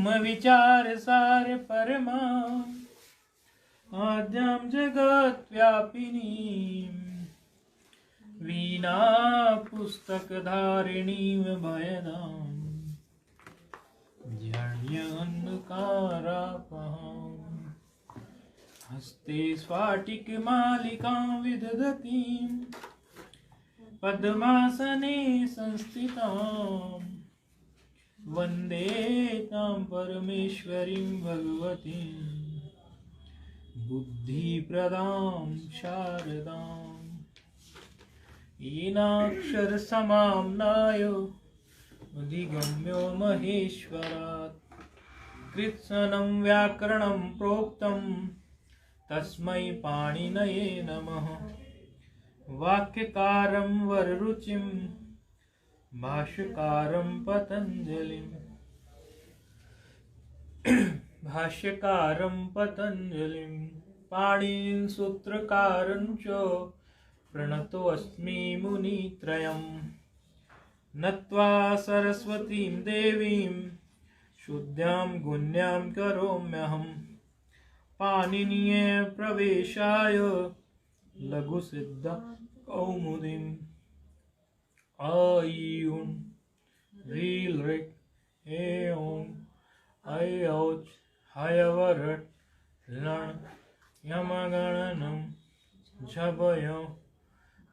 ब्रह्म विचार सार परमा आद्यं जगत व्यापिनी वीणा पुस्तक धारिणी भयदाम जन्य अंधकारापहां हस्ते स्फाटिक मालिकां विदधतीं पद्मासने संस्थितां वन्दे तां परमेश्वरीं भगवतीं बुद्धिप्रदां शारदाम् येनाक्षरसमाम्नाय अधिगम्यो महेश्वरात् कृत्स्नं व्याकरणं प्रोक्तं तस्मै पाणिनये नमः वाक्यकारं वररुचिं भाष्यकारं पतञ्जलिं पाणिनिं सूत्रकारं च प्रणतोऽस्मि मुनित्रयम् नत्वा सरस्वतीं देवीं शुद्धां गुण्यां करोम्यहम् पाणिनीये प्रवेशाय लघुसिद्धा कौमुदीम् ऐ रील ऋक् एओं ऐऔच हयवरट् लण् यमगणनं झबय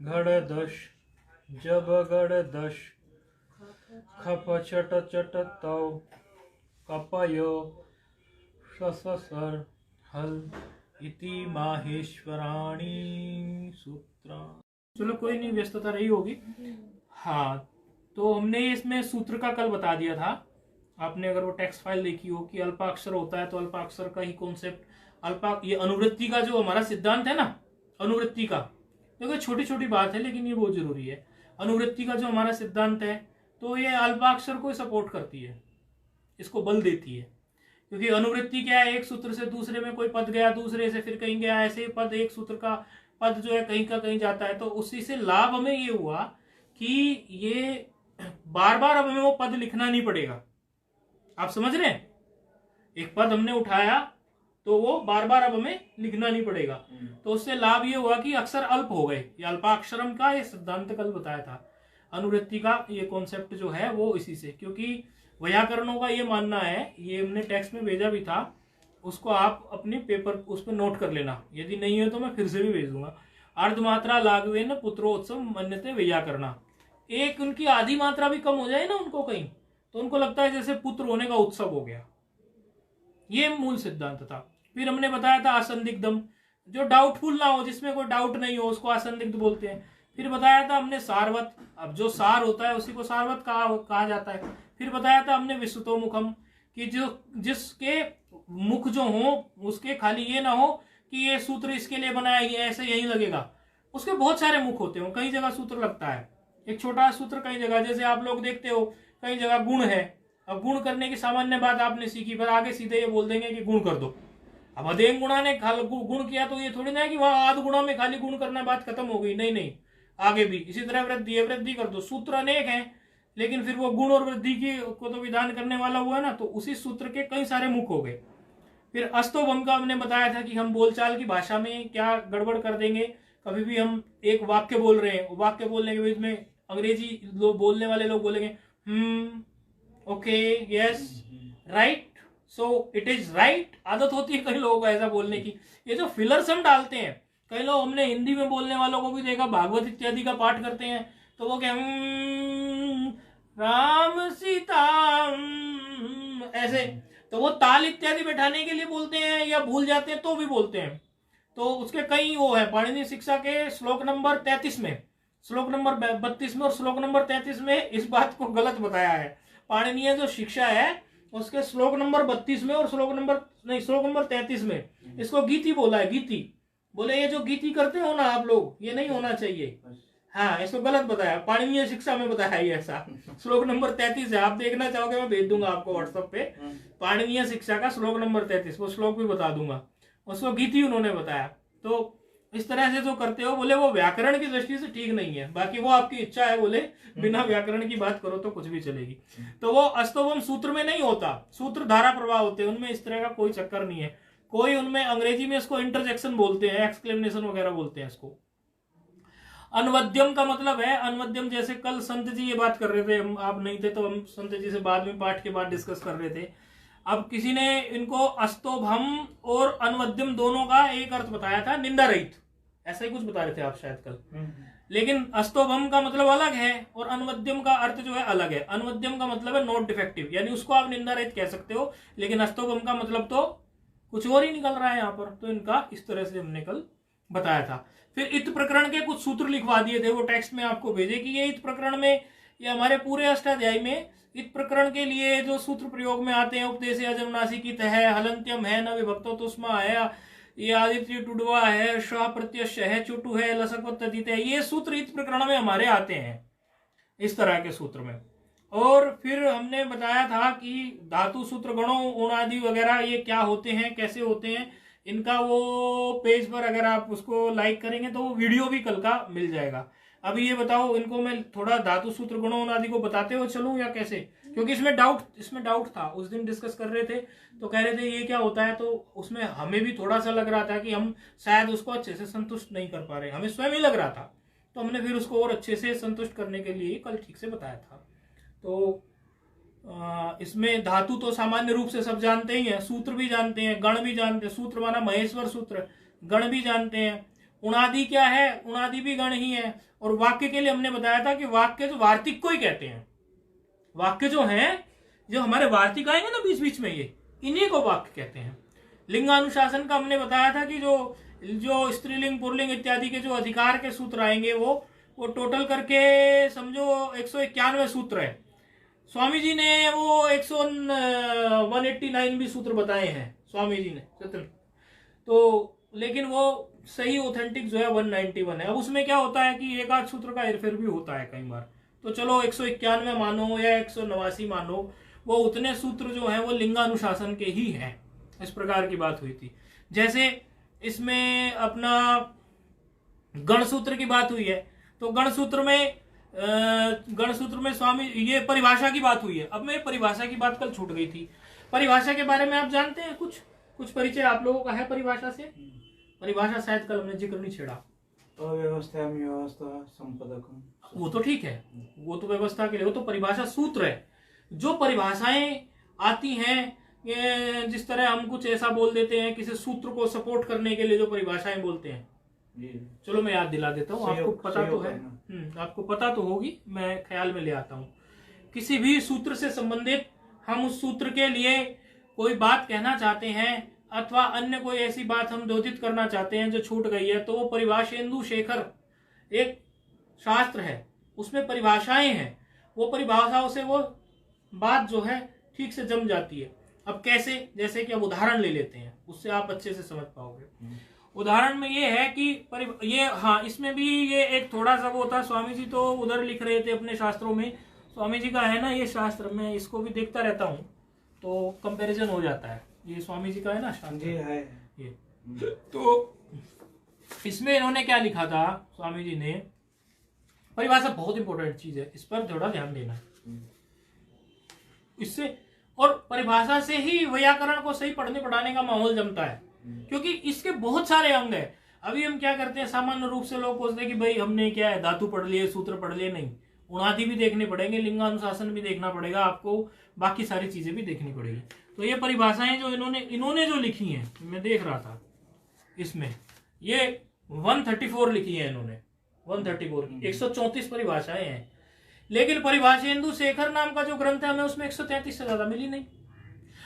घड़दश जबगड़दश खप चट चट तौ कपयो सससर हल इति माहेश्वराणी सूत्रा। चलो कोई नहीं, व्यस्तता रही होगी। हाँ, तो हमने इसमें सूत्र का कल बता दिया था। आपने अगर वो टेक्स्ट फाइल देखी हो कि अल्पाक्षर होता है तो अल्पाक्षर का ही कॉन्सेप्ट ये अनुवृत्ति का जो हमारा सिद्धांत है ना, अनुवृत्ति का, देखो छोटी छोटी बात है लेकिन ये बहुत जरूरी है। अनुवृत्ति का जो हमारा सिद्धांत है तो ये अल्पाक्षर को सपोर्ट करती है, इसको बल देती है। क्योंकि अनुवृत्ति क्या है, एक सूत्र से दूसरे में कोई पद गया, दूसरे से फिर कहीं गया, ऐसे ही पद, एक सूत्र का पद जो है कहीं का कहीं जाता है। तो उसी से लाभ हमें ये हुआ कि ये बार बार अब हमें वो पद लिखना नहीं पड़ेगा। आप समझ रहे हैं, एक पद हमने उठाया तो वो बार बार अब हमें लिखना नहीं पड़ेगा। तो उससे लाभ ये हुआ कि अक्षर अल्प हो गए। ये अल्पाक्षरम का ये सिद्धांत कल बताया था। अनुवृत्ति का ये कॉन्सेप्ट जो है वो इसी से, क्योंकि वैयाकरणों का ये मानना है, ये हमने टेक्स्ट में भेजा भी था, उसको आप अपने पेपर उस पर नोट कर लेना, यदि नहीं है तो मैं फिर से भी भेज दूंगा। अर्धमात्रा लागवेन पुत्रोत्सव मन्यते वैयाकरणा। एक उनकी आधी मात्रा भी कम हो जाए ना उनको कहीं, तो उनको लगता है जैसे पुत्र होने का उत्सव हो गया। ये मूल सिद्धांत था। फिर हमने बताया था असंदिग्धम, जो डाउटफुल ना हो, जिसमें कोई डाउट नहीं हो, उसको असंदिग्ध बोलते हैं। फिर बताया था हमने सारवत, अब जो सार होता है उसी को सारवत कहा जाता है। फिर बताया था हमने विश्रुतोमुखम, कि जो जिसके मुख जो हो उसके खाली ये ना हो कि ये सूत्र इसके लिए बनाया, ये ऐसे यही लगेगा। उसके बहुत सारे मुख होते हो, कई जगह सूत्र लगता है, एक छोटा सूत्र कई जगह, जैसे आप लोग देखते हो कई जगह गुण है। अब गुण करने की सामान्य बात आपने सीखी, पर आगे सीधे ये बोल देंगे कि गुण कर दो। अब अधेन गुणा ने गुण किया तो ये थोड़ी ना है कि वहां आध गुणा में खाली गुण करना, बात खत्म हो गई। नहीं नहीं, आगे भी इसी तरह वृद्धि कर दो। सूत्र अनेक हैं, लेकिन फिर वो गुण और वृद्धि की को तो विधान करने वाला हुआ ना, तो उसी सूत्र के कई सारे मुख हो गए। फिर अस्तोभम का हमने बताया था कि हम बोलचाल की भाषा में क्या गड़बड़ कर देंगे। कभी भी हम एक वाक्य बोल रहे हैं, वाक्य बोलने के बीच में अंग्रेजी लोग बोलने वाले लोग बोलेंगे okay, yes, right, so it is right. आदत होती है कई लोगों को ऐसा बोलने की। ये जो फिलर्स हम डालते हैं, कई लोग, हमने हिंदी में बोलने वालों को भी देखा, भागवत इत्यादि का पाठ करते हैं तो वो क्या राम सीता ऐसे, तो वो ताल इत्यादि बैठाने के लिए बोलते हैं या भूल जाते हैं तो भी बोलते हैं। तो उसके कई वो है, पाणिनि शिक्षा के श्लोक नंबर 33 में, श्लोक नंबर 32 में और श्लोक नंबर 33 में इस बात को गलत बताया है। पाणिनीय जो शिक्षा है उसके श्लोक नंबर 32 में और श्लोक नंबर 33 में इसको गीति बोला है। गीति बोले, ये जो गीति करते हो ना आप लोग, ये नहीं होना चाहिए। हाँ, इसको गलत बताया, पाणिनीय शिक्षा में बताया ये ऐसा। श्लोक नंबर 33 है, आप देखना चाहोगे मैं भेज दूंगा आपको व्हाट्सएप पे। पाणिनीय शिक्षा का श्लोक नंबर 33, वो श्लोक भी बता दूंगा, उसको गीति उन्होंने बताया। तो इस तरह से जो करते हो, बोले वो व्याकरण की दृष्टि से ठीक नहीं है, बाकी वो आपकी इच्छा है, बोले बिना व्याकरण की बात करो तो कुछ भी चलेगी। तो वो अस्तोभम सूत्र में नहीं होता, सूत्र धारा प्रवाह होते हैं, उनमें इस तरह का कोई चक्कर नहीं है। कोई उनमें अंग्रेजी में इसको इंटरजेक्शन बोलते हैं, एक्सक्लेमेशन वगैरह बोलते हैं इसको। अनवद्यम का मतलब है, अनवद्यम जैसे कल संत जी ये बात कर रहे थे, हम आप नहीं थे तो हम संत जी से बाद में पाठ के बाद डिस्कस कर रहे थे। अब किसी ने इनको अस्तोभम और अनवद्यम दोनों का एक अर्थ बताया था, निंदा रहित, ऐसा ही कुछ बता रहे थे आप शायद कल। लेकिन अस्तोभम का मतलब अलग है और अनवद्यम का अर्थ जो है अलग है। अनवद्यम का मतलब है नॉट डिफेक्टिव, यानी उसको आप निंदा रहित कह सकते हो, लेकिन अस्तोभम का मतलब तो कुछ और ही निकल रहा है यहाँ पर। तो इनका इस तरह से हमने कल बताया था। फिर इत प्रकरण के कुछ सूत्र लिखवा दिए थे, वो टेक्स्ट में आपको भेजे कि ये इत प्रकरण में, ये हमारे पूरे अष्टाध्यायी में इत प्रकरण के लिए जो सूत्र प्रयोग में आते हैं, उपदेश अजम नासिकित है, हलंत्यम है, न विभक्तो तुष्मा है, ये आदित्य टुडवा है, श प्रत्यक्ष है, चुटु है, लसकवत तदित है, ये सूत्र इत प्रकरण में हमारे आते हैं, इस तरह के सूत्र में। और फिर हमने बताया था कि धातु सूत्र गणों उणादि वगैरह ये क्या होते हैं, कैसे होते हैं, इनका वो पेज पर अगर आप उसको लाइक करेंगे तो वो वीडियो भी कल का मिल जाएगा। अभी ये बताओ, इनको मैं थोड़ा धातु सूत्र गुणों उणादि को बताते हुए चलूं या कैसे, क्योंकि इसमें डाउट था, उस दिन डिस्कस कर रहे थे तो कह रहे थे ये क्या होता है, तो उसमें हमें भी थोड़ा सा लग रहा था कि हम शायद उसको अच्छे से संतुष्ट नहीं कर पा रहे, हमें स्वयं ही लग रहा था, तो हमने फिर उसको और अच्छे से संतुष्ट करने के लिए कल ठीक से बताया था। तो इसमें धातु तो सामान्य रूप से सब जानते ही हैं, सूत्र भी जानते हैं, गण भी जानते हैं, सूत्र माना महेश्वर सूत्र, गण भी जानते हैं। उणादि क्या है, उणादि भी गण ही है। और वाक्य के लिए हमने बताया था कि वाक्य जो वार्तिक को ही कहते हैं, वाक्य जो है, जो हमारे वार्तिक आएंगे ना बीच बीच में, ये इन्हीं को वाक्य कहते हैं। लिंगानुशासन का हमने बताया था कि जो स्त्रीलिंग पुरलिंग इत्यादि के जो अधिकार के सूत्र आएंगे वो टोटल करके समझो 191 सूत्र है। स्वामी जी ने वो 189 भी सूत्र बताए हैं स्वामी जी ने सत्य, तो लेकिन वो सही ऑथेंटिक जो है 191 है। अब उसमें क्या होता है कि एक आध सूत्र का हेरफेर भी होता है कई बार, तो चलो 191 मानो या 189 मानो, वो उतने सूत्र जो है वो लिंगानुशासन के ही हैं, इस प्रकार की बात हुई थी। जैसे इसमें अपना गण सूत्र की बात हुई है, तो गण सूत्र में स्वामी ये परिभाषा की बात हुई है। अब मैं परिभाषा की बात कल छूट गई थी, परिभाषा के बारे में आप जानते हैं, कुछ परिचय आप लोगों का है परिभाषा से? परिभाषा शायद कल हमने जिक्र नहीं छेड़ा। अव्यवस्था व्यवस्था संपदकम, वो तो ठीक है, वो तो व्यवस्था के लिए, वो तो परिभाषा सूत्र है। जो परिभाषाएं आती हैं, जिस तरह हम कुछ ऐसा बोल देते हैं किसी सूत्र को सपोर्ट करने के लिए जो परिभाषाएं बोलते हैं, चलो मैं याद दिला देता हूँ, आपको पता तो है, आपको पता तो होगी, मैं ख्याल में ले आता हूँ। किसी भी सूत्र से संबंधित हम उस सूत्र के लिए कोई बात कहना चाहते हैं अथवा अन्य कोई ऐसी बात हम द्योतित करना चाहते हैं जो छूट गई है, तो वो परिभाषेंदु शेखर एक शास्त्र है, उसमें परिभाषाएं हैं, वो परिभाषाओं से वो बात जो है ठीक से जम जाती है। अब कैसे, जैसे कि अब उदाहरण ले लेते हैं, उससे आप अच्छे से समझ पाओगे। उदाहरण में ये है कि ये हाँ, इसमें भी ये एक थोड़ा सा वो था, स्वामी जी तो उधर लिख रहे थे अपने शास्त्रों में, स्वामी जी का है ना ये शास्त्र, मैं इसको भी देखता रहता हूँ तो कंपैरिजन हो जाता है, ये स्वामी जी का है ना शास्त्र है ये। तो इसमें इन्होंने क्या लिखा था, स्वामी जी ने, परिभाषा बहुत इंपॉर्टेंट चीज है, इस पर थोड़ा ध्यान देना, इससे और परिभाषा से ही व्याकरण को सही पढ़ने पढ़ाने का माहौल जमता है, क्योंकि इसके बहुत सारे अंग है। अभी हम क्या करते हैं, सामान्य रूप से लोग सोचते हैं कि भाई हमने क्या है, धातु पढ़ लिए, सूत्र पढ़ लिए, नहीं, उणादि भी देखने पड़ेंगे, लिंगानुशासन भी देखना पड़ेगा आपको, बाकी सारी चीजें भी देखनी पड़ेगी। तो ये परिभाषाएं जो इन्होंने जो लिखी हैं, मैं देख रहा था इसमें, ये 134 लिखी है इन्होंने, 134 की 134 परिभाषाएं हैं। लेकिन परिभाषेंदु शेखर नाम का जो ग्रंथ है, हमें उसमें 133 से ज्यादा मिली नहीं।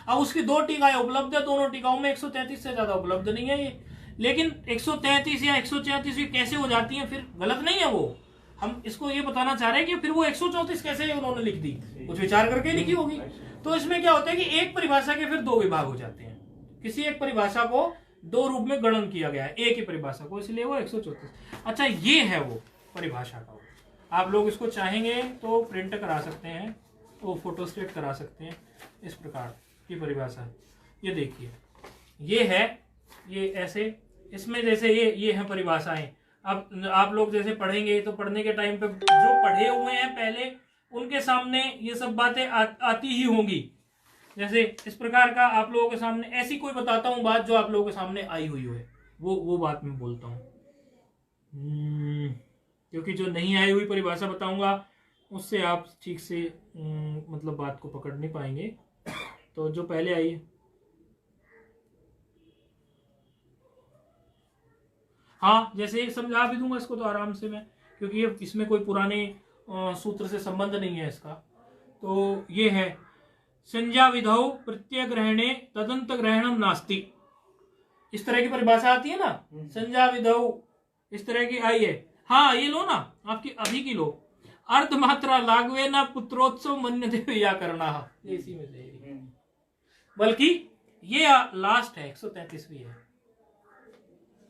अब उसकी 2 टीकाएं उपलब्ध है, दोनों टीकाओं में 133 से ज्यादा उपलब्ध नहीं है ये। लेकिन 133 या 134 कैसे हो जाती है, फिर गलत नहीं है वो, हम इसको ये बताना चाह रहे हैं कि फिर वो 134 कैसे उन्होंने लिख दी, कुछ विचार करके लिखी होगी। तो इसमें क्या होता है कि एक परिभाषा के फिर 2 विभाग हो जाते हैं, किसी एक परिभाषा को 2 रूप में गणन किया गया है एक ही परिभाषा को, इसलिए वो 134। अच्छा, ये है वो परिभाषा का, आप लोग इसको चाहेंगे तो प्रिंट करा सकते हैं, तो फोटोस्टेट करा सकते हैं, इस प्रकार की परिभाषा। ये देखिए, ये है, ये ऐसे इसमें जैसे ये है परिभाषाएं। अब आप लोग जैसे पढ़ेंगे तो पढ़ने के टाइम पे जो पढ़े हुए हैं पहले उनके सामने ये सब बातें आती ही होंगी। जैसे इस प्रकार का आप लोगों के सामने ऐसी कोई बताता हूं बात जो आप लोगों के सामने आई हुई है, वो बात मैं बोलता हूं। क्योंकि जो नहीं आई हुई परिभाषा बताऊंगा उससे आप ठीक से मतलब बात को पकड़ नहीं पाएंगे। तो जो पहले आई, हाँ जैसे समझा भी दूंगा इसको तो आराम से मैं, क्योंकि ये इसमें कोई पुराने सूत्र से संबंध नहीं है इसका। तो ये है संज्ञा विधौ प्रत्यय ग्रहणे तदंत ग्रहणम नास्ति। इस तरह की परिभाषा आती है ना, संज्ञा विधौ इस तरह की आई है। हाँ ये लो ना, आपकी अभी की लो। अर्ध मात्रा लागवे न पुत्रोत्सव मन्यते व्याकरणा, इसी में से बल्कि ये लास्ट है 133वीं है,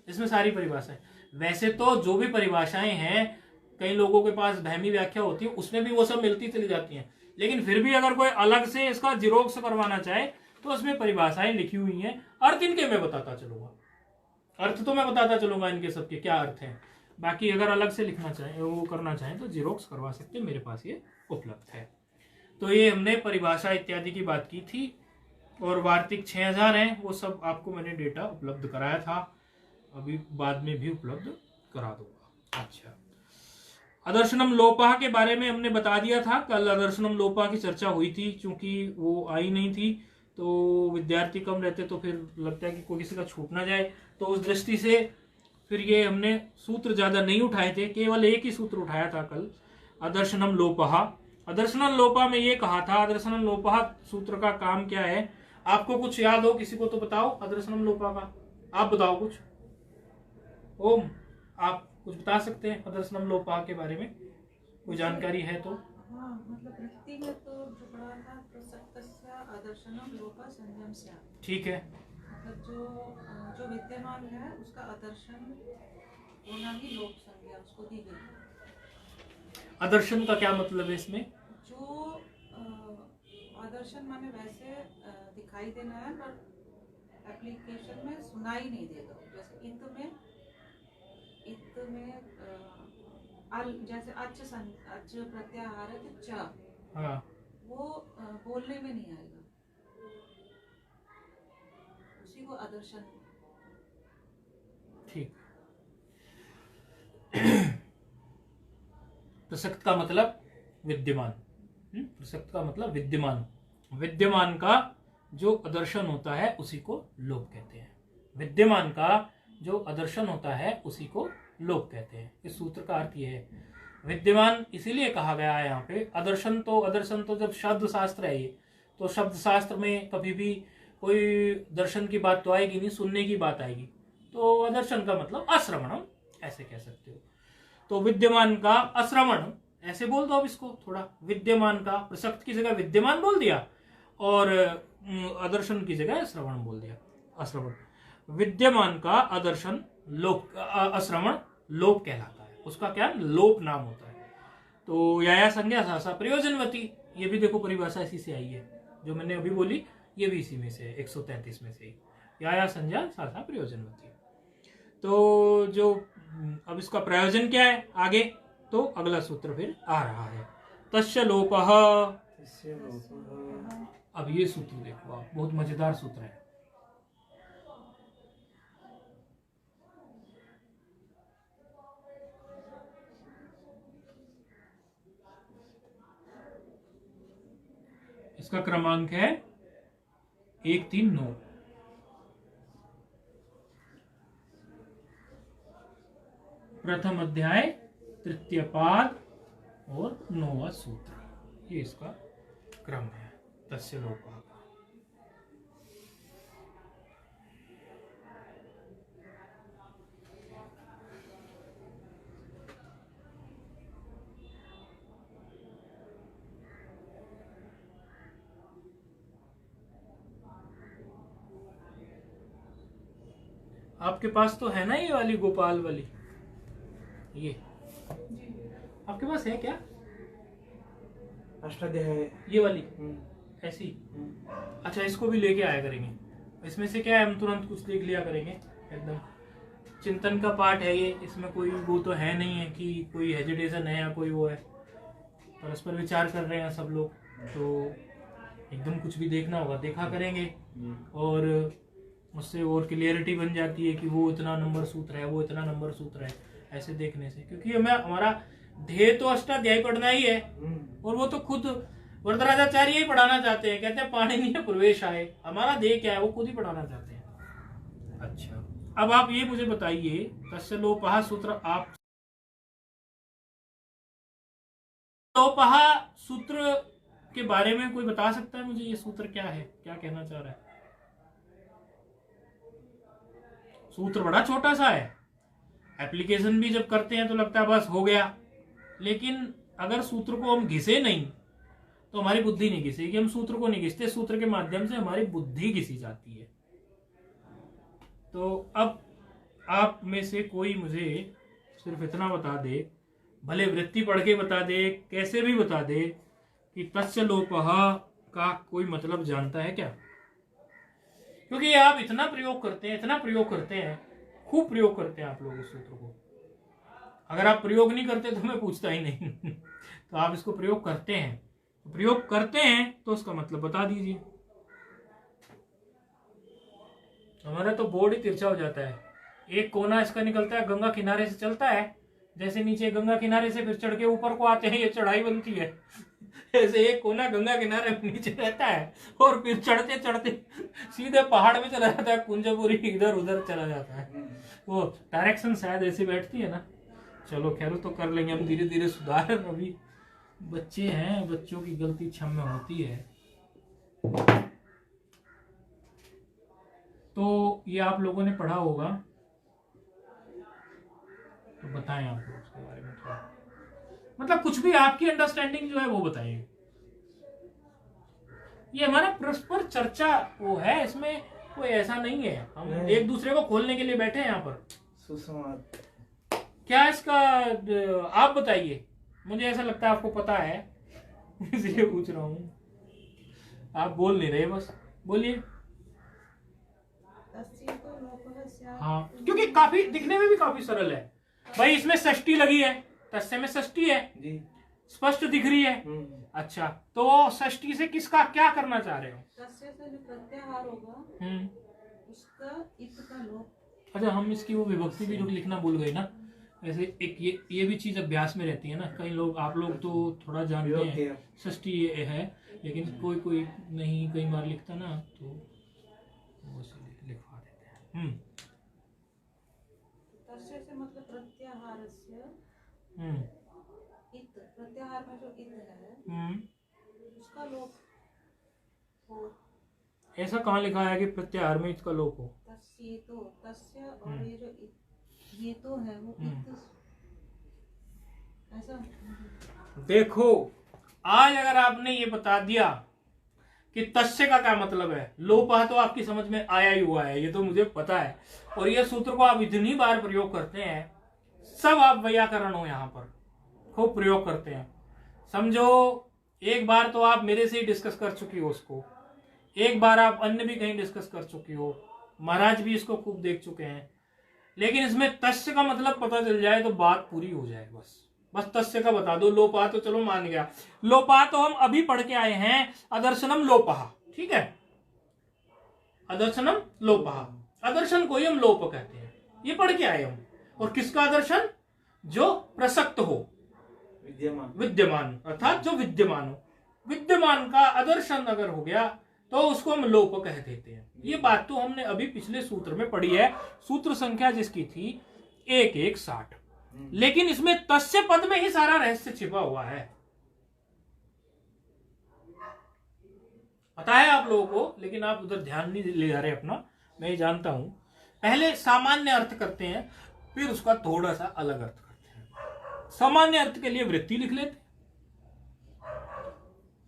इसमें सारी परिभाषाएं। वैसे तो जो भी परिभाषाएं हैं कई लोगों के पास बहमी व्याख्या होती है, उसमें भी वो सब मिलती चली जाती हैं, लेकिन फिर भी अगर कोई अलग से इसका जिरोक्स करवाना चाहे तो उसमें परिभाषाएं लिखी हुई हैं। अर्थ इनके मैं बताता चलूंगा, अर्थ तो मैं बताता चलूंगा इनके सबके क्या अर्थ हैं। बाकी अगर अलग से लिखना चाहें वो करना चाहें तो जिरोक्स करवा सकते हैं, मेरे पास ये उपलब्ध है। तो ये हमने परिभाषा इत्यादि की बात की थी, और वार्तिक 6000 हैं, वो सब आपको मैंने डेटा उपलब्ध कराया था, अभी बाद में भी उपलब्ध करा दूंगा। अच्छा, अदर्शनम लोपा के बारे में हमने बता दिया था, कल अदर्शनम लोपा की चर्चा हुई थी, चूंकि वो आई नहीं थी तो विद्यार्थी कम रहते तो फिर लगता है कि कोई किसी का छूट ना जाए, तो उस दृष्टि से फिर ये हमने सूत्र ज्यादा नहीं उठाए थे, केवल एक ही सूत्र उठाया था कल, अदर्शनम लोपा। अदर्शनम लोपा में ये कहा था, अदर्शनम लोपा सूत्र का काम क्या है, आपको कुछ याद हो किसी को तो बताओ। अदर्शनम लोपा का आप बताओ कुछ, ओम आप कुछ बता सकते हैं अदर्शनम लोपा के बारे में, कोई जानकारी है तो? हाँ, मतलब वृत्ति में तो जो पढ़ा था प्रसक्तस्य अदर्शनम लोपा संयम स्यात्। ठीक है, मतलब जो विद्यमान है उसका आदर्शन होना ही लोक संज्ञा उसको दी गई। आदर्शन का क्या मतलब है इसमें? जो आदर्शन माने वैसे दिखाई देना है पर एप्लीकेशन में सुनाई नहीं देगा। जैसे इत में जैसे अच्छ प्रत्याहार च, हाँ वो बोलने में नहीं आएगा, उसी को आदर्शन। ठीक। प्रसक्त का मतलब विद्यमान, प्रसक्त का मतलब विद्यमान, विद्यमान का जो आदर्शन होता है उसी को लोप कहते हैं। विद्यमान का जो आदर्शन होता है उसी को लोप कहते हैं। इस सूत्र का अर्थ यह है, विद्यमान इसीलिए कहा गया है यहाँ पे। आदर्शन तो जब शब्द शास्त्र है ये, तो शब्द शास्त्र में कभी भी कोई दर्शन की बात तो आएगी नहीं, सुनने की बात आएगी, तो आदर्शन का मतलब अश्रवणम ऐसे कह सकते हो। तो विद्यमान का अश्रवण ऐसे बोल दो अब इसको थोड़ा, विद्यमान का प्रसक्त की जगह विद्यमान बोल दिया और आदर्शन की जगह श्रवण बोल दिया, अश्रवण। विद्यमान का आदर्शन लोप, अश्रवण लोप कहलाता है, उसका क्या लोप नाम होता है। तो याया संज्ञा सासा प्रयोजनवती, ये भी देखो परिभाषा इसी से आई है, जो मैंने अभी बोली ये भी इसी में से है, 133 में से ही, याया संज्ञा सासा प्रयोजनवती। तो जो अब इसका प्रयोजन क्या है आगे, तो अगला सूत्र फिर आ रहा है, तस्य लोपः। अब ये सूत्र देखो आप, बहुत मजेदार सूत्र है। इसका क्रमांक है 139। प्रथम अध्याय तृतीय पाद और 9वां सूत्र, ये इसका क्रम है तस्य लोपः का। आपके पास तो है ना ये वाली गोपाल वाली, ये आपके पास है क्या? अष्टाध्याय ये वाली ऐसी? अच्छा, इसको भी लेके आया करेंगे, इसमें से क्या है हम तुरंत कुछ देख लिया करेंगे एकदम। चिंतन का पाठ है ये, इसमें कोई वो तो है नहीं है कि कोई हेजिटेशन है या कोई वो है, परस्पर विचार कर रहे हैं सब लोग, तो एकदम कुछ भी देखना होगा देखा करेंगे और उससे और क्लियरिटी बन जाती है कि वो इतना नंबर सूत्र है, वो इतना नंबर सूत्र है, ऐसे देखने से। क्योंकि हमें हमारा ध्येय तो अष्टाध्यायी पढ़ना ही है, और वो तो खुद वरदराजाचार्य ही पढ़ाना चाहते हैं, कहते हैं पाणिनीय प्रवेश आए, हमारा ध्येय क्या है वो खुद ही पढ़ाना चाहते हैं। अच्छा, अब आप ये मुझे बताइए, तस्य लोपः सूत्र, आप लोपः सूत्र के बारे में कोई बता सकता है मुझे, ये सूत्र क्या है, क्या कहना चाह रहा है? सूत्र बड़ा छोटा सा है, एप्लीकेशन भी जब करते हैं तो लगता है बस हो गया, लेकिन अगर सूत्र को हम घिसे नहीं तो हमारी बुद्धि नहीं घिसेगी। हम सूत्र को नहीं घिसते, सूत्र के माध्यम से हमारी बुद्धि घिसी जाती है। तो अब आप में से कोई मुझे सिर्फ इतना बता दे, भले वृत्ति पढ़ के बता दे, कैसे भी बता दे, कि तस्य लोपः का कोई मतलब जानता है क्या? क्योंकि आप इतना प्रयोग करते हैं, इतना प्रयोग करते हैं, खूब प्रयोग करते हैं आप लोग इस सूत्र को। अगर आप प्रयोग नहीं करते तो मैं पूछता ही नहीं तो आप इसको प्रयोग करते हैं, प्रयोग करते हैं तो उसका मतलब बता दीजिए। हमारा तो बोर्ड ही तिरछा हो जाता है, एक कोना इसका निकलता है, गंगा किनारे से चलता है, जैसे नीचे गंगा किनारे से फिर चढ़ के ऊपर को आते हैं, ये चढ़ाई बनती है, ऐसे एक कोना गंगा किनारे नीचे रहता है और फिर चढ़ते चढ़ते सीधे पहाड़ में चला जाता है, कुंजपुरी इधर उधर चला जाता है। वो डायरेक्शन शायद ऐसी बैठती है ना। चलो खैर तो कर लेंगे हम धीरे धीरे सुधार, अभी बच्चे हैं, बच्चों की गलती क्षम्य होती है। तो ये आप लोगों ने पढ़ा होगा, तो बताएं आप लोग उसके बारे में थोड़ा, मतलब कुछ भी आपकी अंडरस्टैंडिंग जो है वो बताइए। ये हमारा परस्पर चर्चा वो है, इसमें कोई ऐसा नहीं है हम एक दूसरे को खोलने के लिए बैठे हैं यहाँ पर। सुसंवाद क्या इसका आप बताइए, मुझे ऐसा लगता है आपको पता है इसलिए पूछ रहा हूँ। आप बोल नहीं रहे, बस बोलिए। हाँ, क्योंकि काफी दिखने में भी काफी सरल है भाई, इसमें षष्ठी लगी है, तस्य में षष्ठी है जी, स्पष्ट दिख रही है। अच्छा, तो षष्ठी से किसका क्या करना चाह रहे हो? तस्य से जो प्रत्याहार होगा उसका इत का लोप। अच्छा, हम इसकी वो विभक्ति भी लिखना भूल गए ना। ऐसे एक ये भी चीज अभ्यास में रहती है ना, कई लोग, आप लोग तो थोड़ा जानते हैं षष्ठी ये है, लेकिन कोई कोई नहीं कई बार लिखता ना, तो वो लिखवा देते हैं। तस्य से मतलब प्रत्याहारस्य इत, प्रत्याहार में जो इत है उसका लोप हो। ऐसा कहाँ लिखा है कि प्रत्याहार में इसका लोप हो? तस्य तो तस्य और ये जो ये तो है वो इत, ऐसा। देखो, आज अगर आपने ये बता दिया कि तस्य का क्या मतलब है, लोपः तो आपकी समझ में आया ही हुआ है, ये तो मुझे पता है, और ये सूत्र को आप इतनी बार प्रयोग करते हैं, सब आप वैयाकरण हो यहाँ पर खूब प्रयोग करते हैं। समझो एक बार तो आप मेरे से ही डिस्कस कर चुकी हो उसको, एक बार आप अन्य भी कहीं डिस्कस कर चुकी हो, महाराज भी इसको खूब देख चुके हैं, लेकिन इसमें तस्य का मतलब पता चल जाए तो बात पूरी हो जाए। बस तस्य का बता दो, लोपा तो चलो मान गया, लोपा तो हम अभी पढ़ के आए हैं, अदर्शनम लोपः, ठीक है, अदर्शनम लोपः, अदर्शन को ही हम लोप कहते हैं, ये पढ़ के आए हम। और किसका आदर्शन? जो प्रसक्त हो, विद्यमान अर्थात जो विद्यमान हो, विद्यमान का आदर्शन अगर हो गया तो उसको हम लोप कह देते हैं। ये बात तो हमने अभी पिछले सूत्र में पढ़ी है, सूत्र संख्या जिसकी थी 1160, लेकिन इसमें तस्य पद में ही सारा रहस्य छिपा हुआ है, पता है आप लोगों को, लेकिन आप उधर ध्यान नहीं ले जा रहे अपना, मैं ये जानता हूं। पहले सामान्य अर्थ करते हैं, फिर उसका थोड़ा सा अलग अर्थ करते हैं। सामान्य अर्थ के लिए वृत्ति लिख लेते।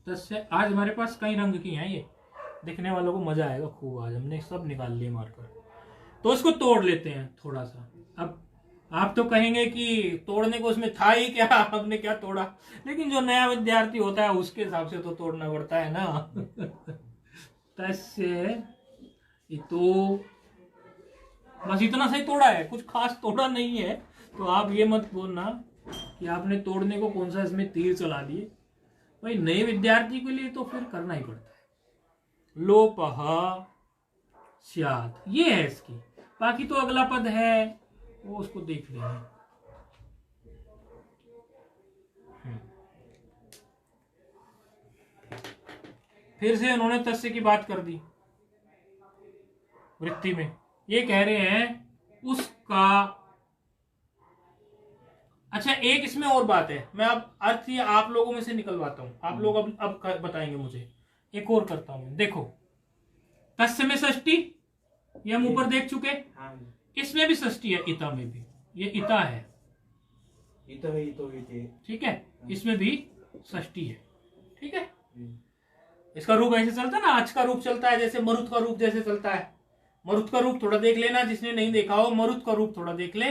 तस्य आज हमारे पास कई रंग की हैं, ये दिखने वालों को मजा आएगा खूब, आज हमने सब निकाल लिए मारकर, तो इसको तोड़ लेते हैं थोड़ा सा। अब आप तो कहेंगे कि तोड़ने को उसमें था ही क्या, आपने क्या तोड़ा, लेकिन जो नया विद्यार्थी होता है उसके हिसाब से तो तोड़ना पड़ता है ना। तस्य इतो बस इतना सही तोड़ा है, कुछ खास तोड़ा नहीं है। तो आप ये मत बोलना कि आपने तोड़ने को कौन सा इसमें तीर चला दिए। भाई नए विद्यार्थी के लिए तो फिर करना ही पड़ता है। लोपः स्यात्, ये है इसकी। बाकी तो अगला पद है वो उसको देख लेंगे। फिर से उन्होंने तस्य की बात कर दी वृत्ति में। ये कह रहे हैं उसका। अच्छा एक इसमें और बात है, मैं अब अर्थ ये आप लोगों में से निकलवाता हूं, आप लोग अब बताएंगे मुझे। एक और करता हूं, देखो तस्य में षष्ठी, ये हम ऊपर देख चुके। इसमें भी षष्ठी है, इता में भी। ये इता है, ठीक है, इसमें भी षष्ठी है, ठीक है। इसका रूप ऐसे चलता है ना, आज का रूप चलता है जैसे मरुत का रूप जैसे चलता है। मरुत का रूप थोड़ा देख लेना, जिसने नहीं देखा हो मरुत का रूप थोड़ा देख ले।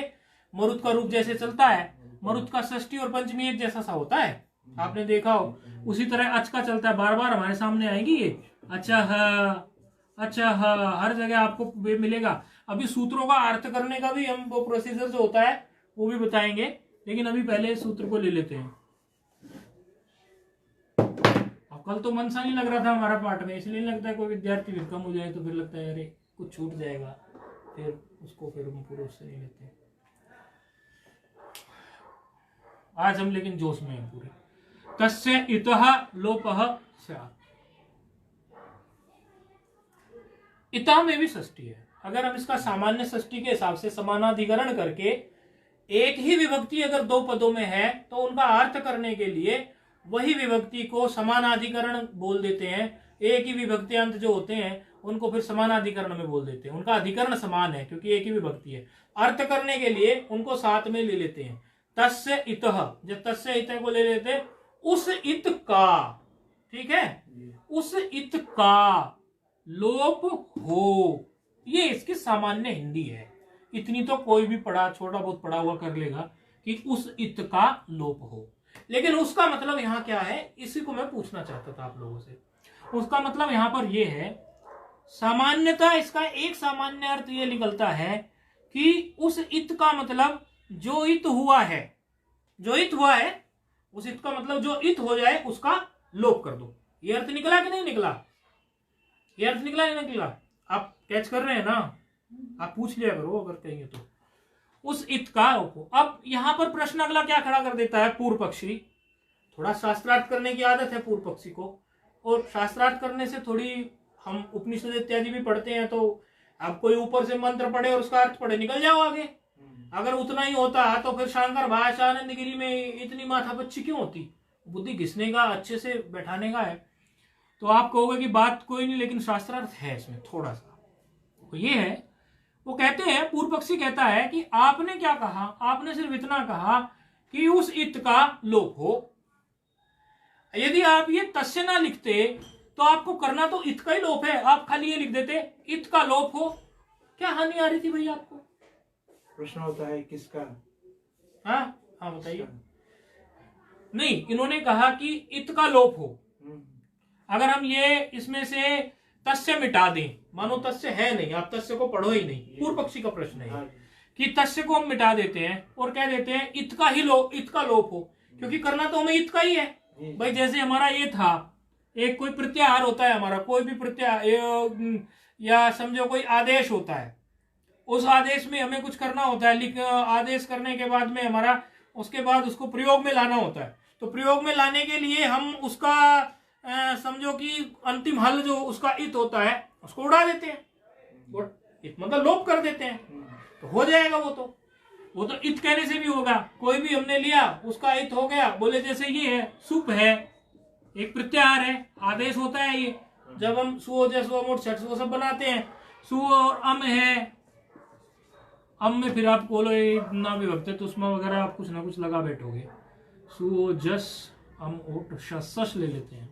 मरुत का रूप जैसे चलता है, मरुत का षष्ठी और पंचमी एक जैसा सा होता है, आपने देखा हो। उसी तरह अच का चलता है, बार बार हमारे सामने आएगी ये। अच्छा हर जगह आपको मिलेगा। अभी सूत्रों का अर्थ करने का भी हम वो प्रोसीजर जो होता है वो भी बताएंगे, लेकिन अभी पहले सूत्र को ले लेते हैं। कल तो मन सा नहीं लग रहा था हमारा पाठ में, इसलिए लगता है कोई विद्यार्थी फिर कम हो जाए तो फिर लगता है अरे कुछ छूट जाएगा, फिर उसको फिर हम पूरे उससे नहीं लेते। आज हम लेकिन जोश में हैं पूरे। तस्य इतः लोपः स्यात्। इता में भी षष्ठी है। अगर हम इसका सामान्य षष्ठी के हिसाब से समानाधिकरण करके एक ही विभक्ति अगर दो पदों में है तो उनका अर्थ करने के लिए वही विभक्ति को समानाधिकरण बोल देते हैं। एक ही विभक्ति अंत जो होते हैं उनको फिर समानाधिकरण में बोल देते हैं। उनका अधिकरण समान है क्योंकि एक ही विभक्ति है। अर्थ करने के लिए उनको साथ में ले लेते हैं। तस्य इतः, जब तस्य इतः को ले लेते हैं, उस इत का, ठीक है, उस इत का लोप हो, ये इसकी सामान्य हिंदी है। इतनी तो कोई भी पढ़ा, छोटा बहुत पढ़ा हुआ कर लेगा कि उस इत का लोप हो। लेकिन उसका मतलब यहाँ क्या है, इसी को मैं पूछना चाहता था आप लोगों से। उसका मतलब यहाँ पर यह है, सामान्यतः इसका एक सामान्य अर्थ यह निकलता है कि उस इत का मतलब जो इत हुआ है, जो इत हुआ है उस इत का मतलब जो इत हो जाए उसका लोप कर दो। ये अर्थ निकला कि नहीं निकला? ये अर्थ निकला या नहीं निकला? आप कैच कर रहे हैं ना? आप पूछ लिया करो अगर कहेंगे तो। उस इत का लोप। अब यहां पर प्रश्न अगला क्या खड़ा कर देता है पूर्व पक्षी। थोड़ा शास्त्रार्थ करने की आदत है पूर्व पक्षी को, और शास्त्रार्थ करने से थोड़ी हम उपनिषद इत्यादि भी पढ़ते हैं, तो अब कोई ऊपर से मंत्र पढ़े और उसका अर्थ पढ़े, निकल जाओ आगे। अगर उतना ही होता तो फिर शंकर भाषा आनंद गिरी में इतनी माथापच्ची क्यों होती? बुद्धि घिसने का, अच्छे से बैठाने का है। तो आप कहोगे कि बात कोई नहीं, लेकिन शास्त्रार्थ है इसमें थोड़ा सा। तो ये है, वो कहते हैं, पूर्व पक्षी कहता है कि आपने क्या कहा, आपने सिर्फ इतना कहा कि उस इत का लोप हो। यदि आप ये तस्य ना लिखते तो आपको करना तो इत का ही लोप है, आप खाली ये लिख देते इत का लोप हो। क्या हानि आ रही थी भैया आपको? प्रश्न होता है किसका? हाँ बताइए। नहीं, इन्होंने कहा कि इत का लोप हो। अगर हम ये इसमें से तस्य मिटा दें, मानो तस्य है नहीं, आप तस्य को पढ़ो ही नहीं, पूर्व पक्षी का प्रश्न है कि तस्य को हम मिटा देते हैं और कह देते हैं इत का ही इत का लोप हो, क्योंकि करना तो हमें इत का ही है भाई। जैसे हमारा ये था, एक कोई प्रत्याहार होता है हमारा, कोई भी प्रत्याहार या समझो कोई आदेश होता है, उस आदेश में हमें कुछ करना होता है। आदेश करने के बाद में हमारा उसके बाद उसको प्रयोग में लाना होता है। तो प्रयोग में लाने के लिए हम उसका समझो कि अंतिम हल जो उसका इत होता है उसको उड़ा देते हैं, इत मतलब लोप कर देते हैं, तो हो जाएगा वो तो इत कहने से भी होगा। कोई भी हमने लिया उसका इत हो गया, बोले जैसे ये है सुप है, एक प्रत्याहार है, आदेश होता है ये। जब हम सु जैसो मोट छठ वो सब बनाते हैं, सु और अम है, अम में फिर आप बोलो ना विभक्त तो उसमें वगैरह आप कुछ ना कुछ लगा बैठोगे। सु जस अम ओट शश ले लेते हैं।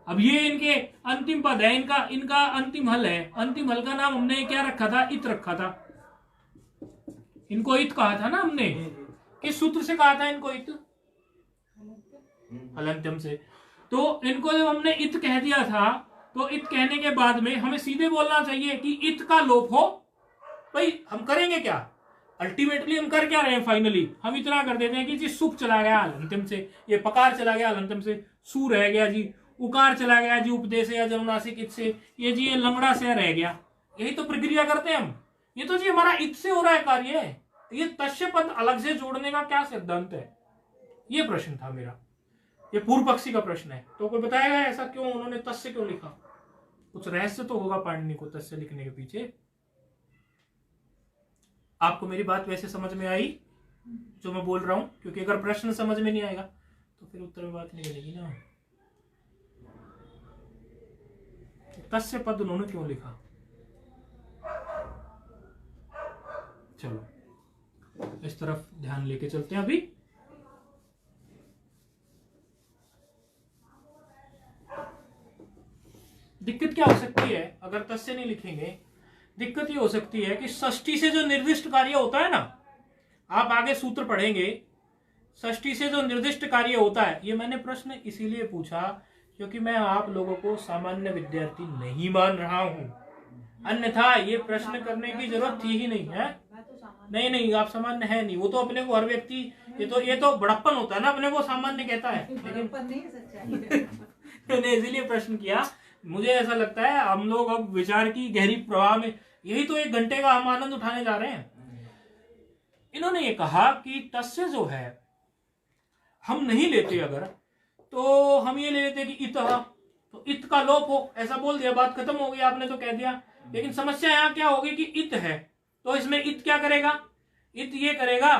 अब ये इनके अंतिम पद है, इनका अंतिम हल है। अंतिम हल का नाम हमने क्या रखा था? इत रखा था। इनको इत कहा था ना हमने, किस सूत्र से कहा था इनको इत? हलंत्यम से। तो इनको जब हमने इत कह दिया था तो इत कहने के बाद में हमें सीधे बोलना चाहिए कि इत का लोप हो। भाई हम करेंगे क्या, अल्टीमेटली हम कर क्या रहे हैं, फाइनली हम इतना कर देते हैं कि जी सुप चला गया हलंतम से, ये पकार चला गया हलंतम से, सू रह गया जी, उकार चला गया जी उपदेश या जनुनासिक इत से, ये जी ये लंगड़ा से रह गया। यही तो प्रक्रिया करते हैं हम। ये तो जी हमारा इत से हो रहा है कार्य। ये तस्य पद अलग से जोड़ने का क्या सिद्धांत है, ये प्रश्न था मेरा, ये पूर्व पक्षी का प्रश्न है। तो कोई बताएगा ऐसा क्यों उन्होंने तस्य क्यों लिखा? कुछ रहस्य तो होगा पाणिनि को तस्य लिखने के पीछे। आपको मेरी बात वैसे समझ में आई जो मैं बोल रहा हूं? क्योंकि अगर प्रश्न समझ में नहीं आएगा तो फिर उत्तर में बात नहीं बनेगी ना। तस्य पद उन्होंने क्यों लिखा? चलो इस तरफ ध्यान लेके चलते हैं। अभी दिक्कत क्या हो सकती है अगर तस्य नहीं लिखेंगे? दिक्कत ये हो सकती है कि षष्ठी से जो निर्दिष्ट कार्य होता है ना, आप आगे सूत्र पढ़ेंगे, षष्ठी से जो निर्दिष्ट कार्य होता है, ये मैंने प्रश्न इसीलिए पूछा क्योंकि मैं आप लोगों को सामान्य विद्यार्थी नहीं मान रहा हूं, अन्यथा ये प्रश्न करने की जरूरत थी ही नहीं है। नहीं नहीं, आप सामान्य है नहीं, वो तो अपने को हर व्यक्ति, ये तो बड़प्पन होता है ना, अपने को सामान्य कहता है, लेकिन मैंने इसीलिए प्रश्न किया। मुझे ऐसा लगता है हम लोग अब विचार की गहरी प्रवाह में, यही तो 1 घंटे का हम आनंद उठाने जा रहे हैं। इन्होंने ये कहा कि तस्य जो है हम नहीं लेते, अगर तो हम ये ले लेते कि इतः, तो इत का लोप हो, ऐसा बोल दिया, बात खत्म हो गई, आपने तो कह दिया। लेकिन समस्या यहाँ क्या होगी कि इत है, तो इसमें इत क्या करेगा? इत ये करेगा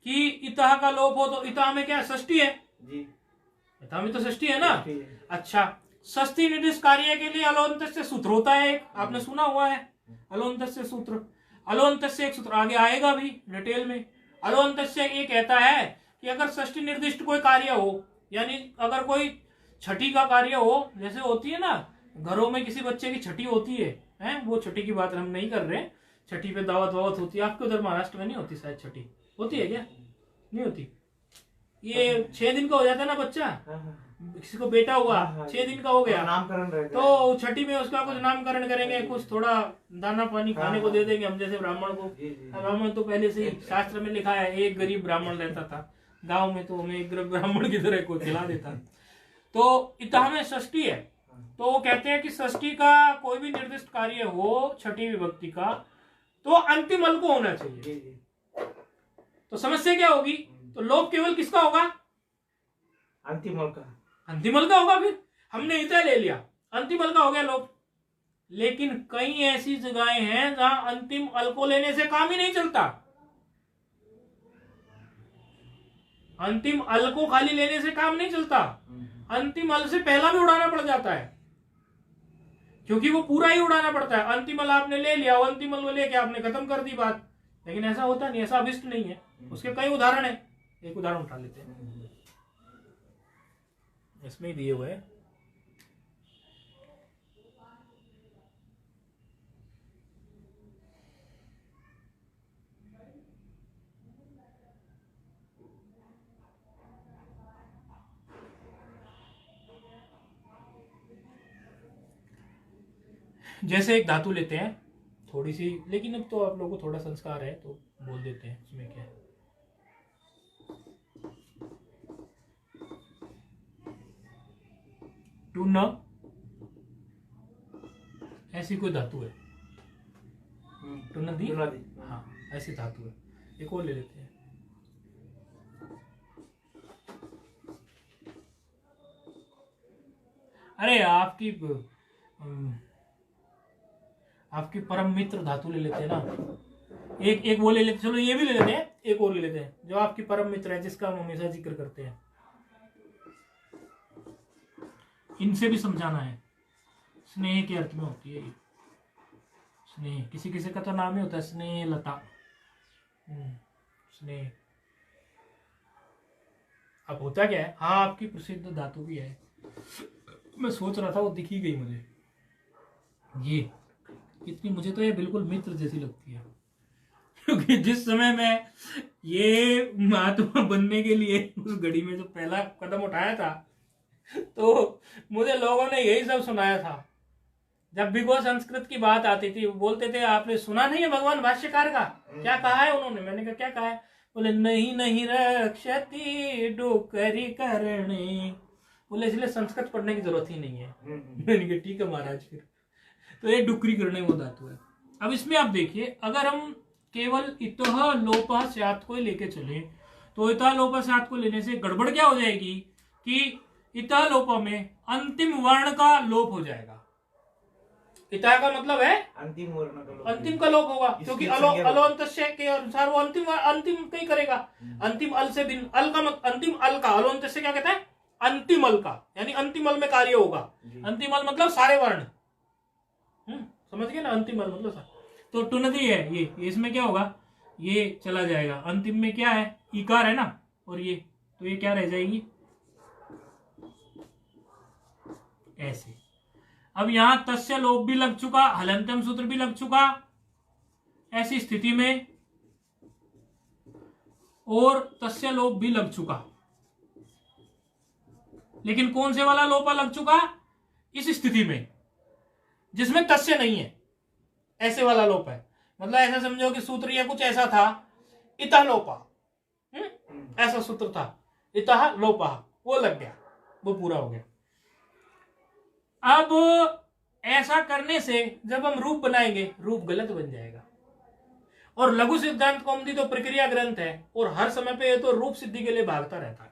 कि इतः का लोप हो, तो इतः में क्या षष्ठी है जी, इतः में तो षष्ठी है ना। अच्छा, षष्ठी निर्दिष्ट कार्य के लिए अलोन्तस्य सूत्र होता है एक, आपने सुना हुआ है अलोन्तस्य सूत्र। अलोन्तस्य एक सूत्र आगे आएगा भी डिटेल में। अलोन्तस्य ये कहता है कि अगर षष्ठी निर्दिष्ट कोई कार्य हो, यानी अगर कोई छठी का कार्य हो, जैसे होती है ना घरों में किसी बच्चे की छठी होती है, वो छठी की बात हम नहीं कर रहे, छठी पे दावत वावत होती है। आपके उधर महाराष्ट्र में नहीं होती शायद छठी, होती है क्या? नहीं होती। ये 6 दिन का हो जाता है ना बच्चा, किसी को बेटा हुआ 6 दिन का हो गया, नामकरण रहता है, तो छठी में उसका कुछ नामकरण करेंगे, कुछ थोड़ा दाना पानी खाने को दे देंगे हम जैसे ब्राह्मण को। ब्राह्मण तो पहले से ही शास्त्र में लिखा है, एक गरीब ब्राह्मण रहता था गांव में, तो हमें एक ब्राह्मण की तरह को खिला देता। तो इतः में षष्ठी है, तो वो कहते हैं कि षष्ठी का कोई भी निर्दिष्ट कार्य हो छठी विभक्ति का, तो अंतिम अल को होना चाहिए। तो समस्या क्या होगी? तो लोप केवल किसका होगा? अंतिम अल का। अंतिम अल का होगा। फिर हमने इतना ले लिया, अंतिम अल का हो गया लोप। लेकिन कई ऐसी जगहें हैं जहां अंतिम अल को लेने से काम ही नहीं चलता। अंतिम अल को खाली लेने से काम नहीं चलता, अंतिम अल से पहला भी उड़ाना पड़ जाता है, क्योंकि वो पूरा ही उड़ाना पड़ता है। अंतिम अल आपने ले लिया, अंतिम अल लेके आपने खत्म कर दी बात। लेकिन ऐसा होता नहीं, ऐसा अभिष्ट नहीं है। उसके कई उदाहरण है, एक उदाहरण उठा लेते हैं, इसमें ही दिए हुए हैं। जैसे एक धातु लेते हैं थोड़ी सी, लेकिन अब तो आप लोगों को थोड़ा संस्कार है तो बोल देते हैं, इसमें क्या है। टून, ऐसी कोई धातु है, टूनदी, हाँ ऐसी धातु है। एक और ले लेते हैं, अरे आपकी परम मित्र धातु ले लेते हैं ना, एक वो ले लेते, चलो ये भी ले लेते हैं, एक और ले लेते हैं जो आपकी परम मित्र है, जिसका हम हमेशा जिक्र करते हैं। इनसे भी समझाना है, स्नेह के अर्थ में होती है ये स्नेह। किसी किसी का तो नाम ही होता है स्नेह लता, स्नेह। अब होता क्या है, हाँ आपकी प्रसिद्ध धातु भी है, मैं सोच रहा था वो दिखी गई मुझे, ये इतनी, मुझे तो ये बिल्कुल मित्र जैसी लगती है। क्योंकि जिस समय मैं ये महात्मा बनने के लिए उस घड़ी में जो पहला कदम उठाया था, तो मुझे लोगों ने यही सब सुनाया था जब भी कोई संस्कृत की बात आती थी वो बोलते थे आपने सुना नहीं है भगवान भाष्यकार का क्या कहा है उन्होंने? मैंने कहा क्या कहा है? बोले नहीं नहीं रक्षति डुकरी करणे। बोले इसलिए संस्कृत पढ़ने की जरूरत ही नहीं है। मैंने कहा ठीक है महाराज। फिर तो ये डुकरी करने वो धातु है। अब इसमें आप देखिए अगर हम केवल इतः लोपः स्यात् को लेके चले तो इतः लोपः स्यात् को लेने से गड़बड़ क्या हो जाएगी कि इतः लोपः में अंतिम वर्ण का लोप हो जाएगा। इतः का मतलब है अंतिम वर्ण का लोप। अंतिम का लोप होगा क्योंकि इसकी संज्ञा अलोंतस्य के अनुसार वो अंतिम कहीं करेगा। अंतिम अल से भिन्न अल का अंतिम अल का अलोंतस्य क्या कहता है? अंतिम अल का, यानी अंतिम अल में कार्य होगा। अंतिम अल मतलब सारे वर्ण। समझ गए ना? अंतिम अल मतलब सारे। तो टुनदी है ये इसमें क्या होगा? ये चला जाएगा। अंतिम में क्या है? इकार है ना, और ये तो ये क्या रह जाएगी? ऐसे। अब यहां तस्य लोप भी लग चुका, हलंतम सूत्र भी लग चुका। ऐसी स्थिति में और तस्य लोप भी लग चुका, लेकिन कौन से वाला लोपा लग चुका? इस स्थिति में जिसमें तस्य नहीं है, ऐसे वाला लोप है। मतलब ऐसा समझो कि सूत्र या कुछ ऐसा था, इतः लोपा, ऐसा सूत्र था, इतः लोपा, वो लग गया, वो पूरा हो गया। अब ऐसा करने से जब हम रूप बनाएंगे, रूप गलत बन जाएगा। और लघु सिद्धांत कौमुदी तो प्रक्रिया ग्रंथ है, और हर समय पे ये तो रूप सिद्धि के लिए भागता रहता है।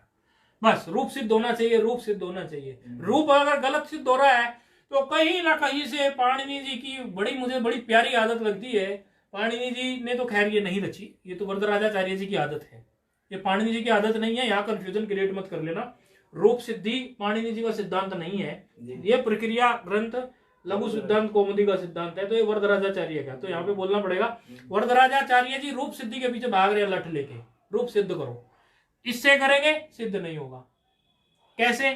बस रूप सिद्ध होना चाहिए, रूप सिद्ध होना चाहिए। रूप अगर गलत सिद्ध हो रहा है तो कहीं ना कहीं से पाणिनि जी की मुझे बड़ी प्यारी आदत लगती है। पाणिनि जी ने तो खैर ये नहीं रची, ये तो वरदराजाचार्य जी की आदत है, ये पाणिनि जी की आदत नहीं है। यहाँ कंफ्यूजन क्रिएट मत कर लेना। रूप सिद्धि पाणिनि जी का सिद्धांत नहीं है, ये प्रक्रिया ग्रंथ लघु सिद्धांत कौमुदी का सिद्धांत है। तो ये वरदराजाचार्य का, तो यहाँ पे बोलना पड़ेगा वरदराजाचार्य जी रूप सिद्धि के पीछे भाग रहे हैं लठ लेके, रूप सिद्ध करो। इससे करेंगे सिद्ध नहीं होगा। कैसे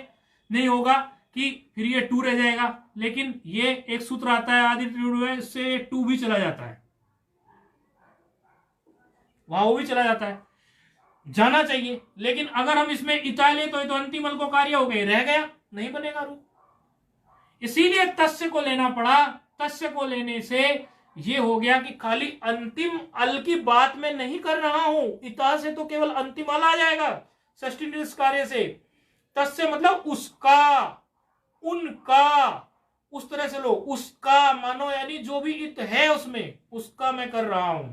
नहीं होगा? कि फिर ये टू रह जाएगा, लेकिन ये एक सूत्र आता है आदि टू है, इससे टू भी चला जाता है, वहां वो भी चला जाता है, जाना चाहिए। लेकिन अगर हम इसमें इता ले तो अंतिम अल को कार्य हो गए, रह गया, नहीं बनेगा रूप। इसीलिए तस्य को लेना पड़ा। तस्य को लेने से ये हो गया कि खाली अंतिम अल की बात मैं नहीं कर रहा हूं, इता से तो केवल अंतिम अल आ जाएगा षष्ठी कार्य से। तस्य मतलब उसका, उनका, उस तरह से लो, उसका मानो, यानी जो भी इत है उसमें, उसका मैं कर रहा हूं।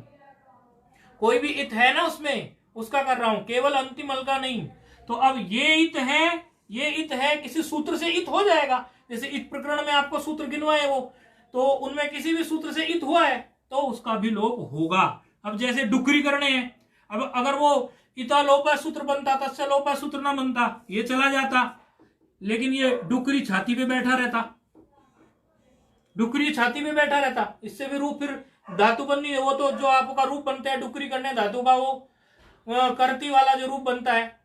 कोई भी इत है ना उसमें, उसका कर रहा हूं, केवल अंतिम अल का नहीं। तो अब ये इत है, ये इत है, किसी सूत्र से इत हो जाएगा। जैसे इत प्रकरण में आपको सूत्र गिनवाए वो, तो उनमें किसी भी सूत्र से इत हुआ है तो उसका भी लोप होगा। अब जैसे डुकरी करने हैं, अब अगर वो इता लोपा सूत्र बनता, तस्य लोपा सूत्र ना बनता, ये चला जाता, लेकिन ये डुकरी छाती पे बैठा रहता, डुकरी छाती में बैठा रहता, इससे भी रूप फिर धातु बननी है। वो तो जो आपका रूप बनता है डुकरी करने धातु का, वो करती वाला जो रूप बनता है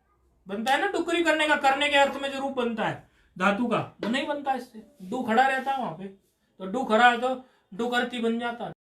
ना डुकरी करने का, करने के अर्थ में जो रूप बनता है धातु का, वो नहीं बनता इससे। डू खड़ा रहता है वहां पे, तो डू खड़ा है तो डुकरती बन जाता।